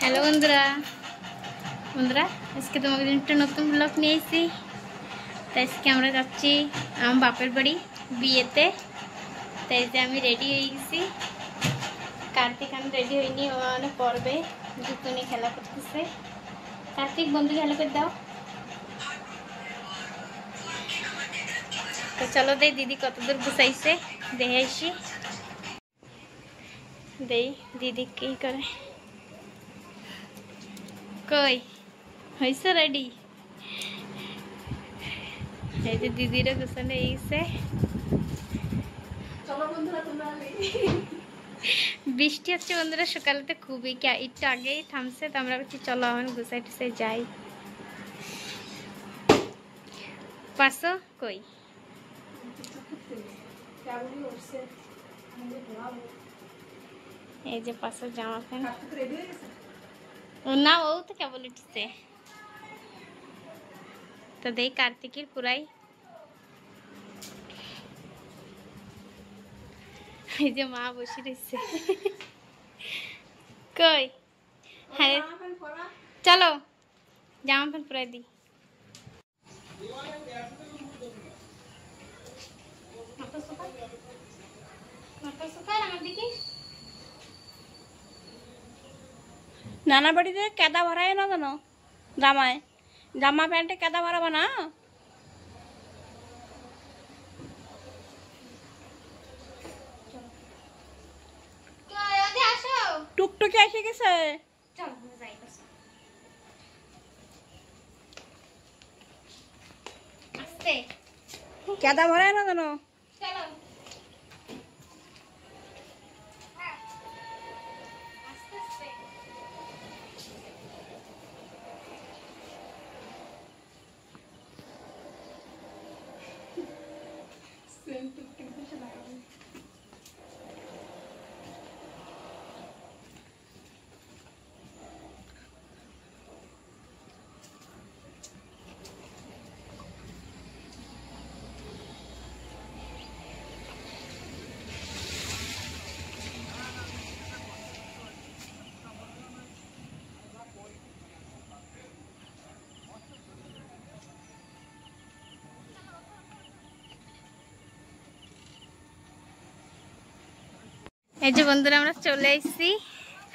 Hello বন্ধুরা আজকে তোমাদের একটা নতুন ব্লগ নিয়ে এসেছি। তাই আজকে আমরা যাচ্ছি আমার বাপের বাড়ি বিয়েতে। তাই যে আমি রেডি হয়ে গেছি, কার্তিক আমি রেডি হইনি, ও অনেক পড়বে, জুতো নিয়ে খেলা করতেছে। কার্তিক বন্ধু খেলা করে দাও। তো চলো দেই দিদি কত দূর গুছাইছে, দেখে আসি দেই দিদি কি করে। কই হয়েছে রেডি? এই যে দিদিরা গোছানো হয়েছে। বৃষ্টি হচ্ছে বন্ধুরা, সকালেতে খুবই একটু আগেই থামছে। তো আমরা বলছি চলো এখন গুছাই টুসাই যাই। পারছো কই? এই যে পাশে জামা প্যান্ট না, ও তো কেবল উঠছে। তো দেই কার্তিকের পুরাই এই যে মা বসে রয়েছে। কই হ্যাঁ চলো জামা প্যান্ট পুরাই দিই। নানা বাড়িতে কেদা ভরায় না জানো? জামা প্যান্টে কেদা ভরাবো না? টুকটুকি এসে গেছে। কেদা ভরায় না জানো? এই যে বন্ধুরা আমরা চলে এসেছি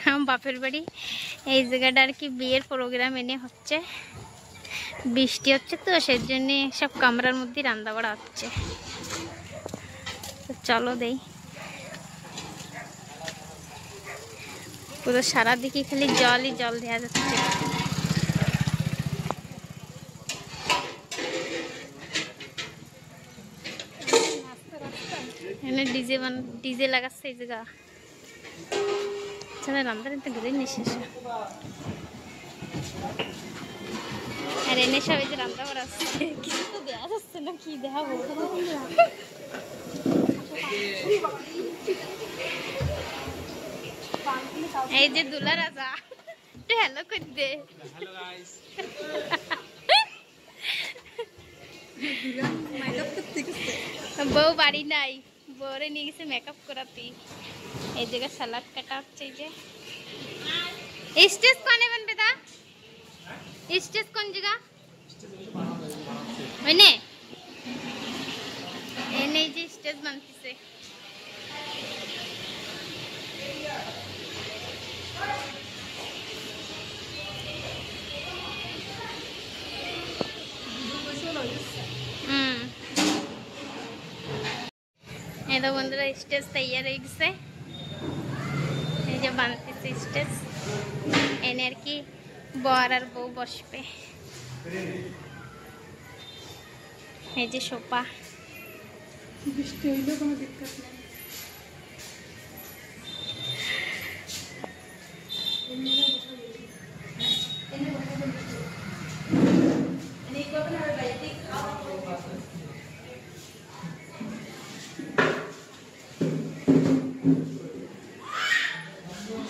আমার বাপের বাড়ি। এই জায়গাটা আর কি বিয়ের প্রোগ্রাম এনে হচ্ছে, বৃষ্টি হচ্ছে তো সেই জন্য সব কামরার মধ্যে রান্না বাড়া হচ্ছে। তো চলো দেই, পুরো সারা দিকে খালি জলই জল দেখা যাচ্ছে। এখানে ডিজে লাগাচ্ছে এই জায়গা। চলো রান্না রান্না ঘুরে নিয়ে শেষ। আর এনে সব এই যে রান্না করা আসছে, কিছু তো দেওয়া যাচ্ছে না, কি দেখাবো। এই যে দুলা রাজা একটু হ্যালো করে দে। বউ বাড়ি নাই, বউরে নিয়ে গেছে মেকআপ করাতে। এই জায়গায় সালাদ কাটা হচ্ছে। এই যে স্টেজ কোনে বানবে দা? স্টেজ কোন জায়গা হইনে? এনে যে স্টেজ বানতেছে। এই তো বন্ধুরা স্টেজ তৈরি হয়ে গেছে। এই যে বানতেছে স্টেজ, এনে আর কি বর আর বউ বসবে। এই যে সোফা। বৃষ্টি হইলে কোনো দিক্কত নেই।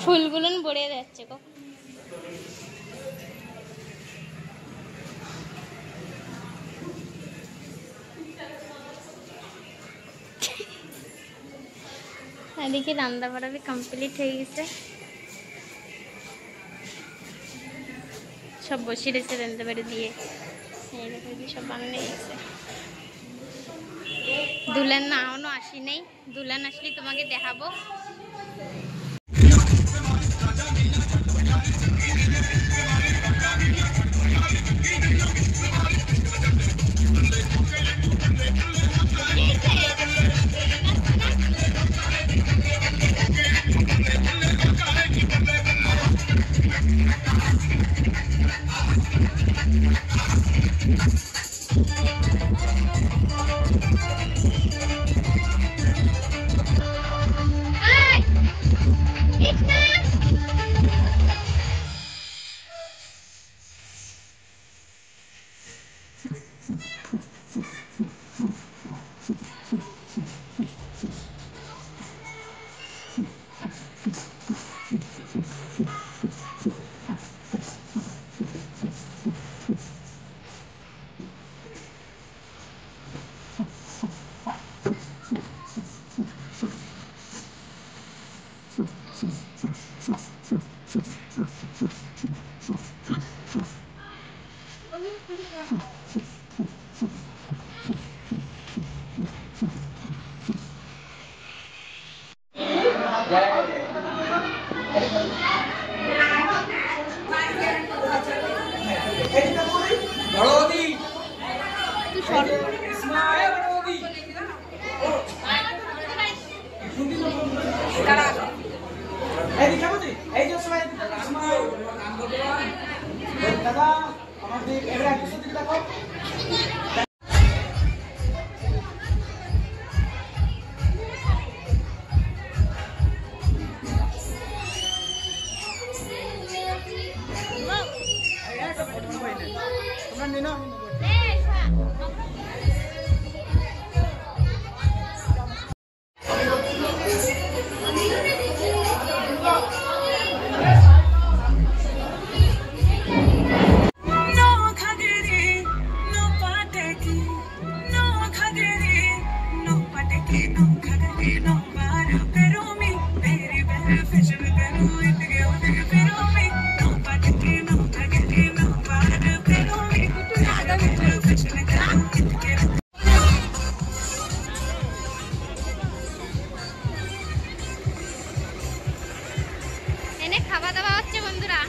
ফুলগুলো ভরে যাচ্ছে গো। এদিকে রান্না বাড়া কমপ্লিট হয়ে গেছে। সব বসে রয়েছে জানতে পারে দিয়ে এই দেখো কি সব বানিয়ে গেছে। দুলান না এখনো আসি নেই, দুলান আসলে তোমাকে দেখাবো। খাওয়া দাওয়া হচ্ছে বন্ধুরা।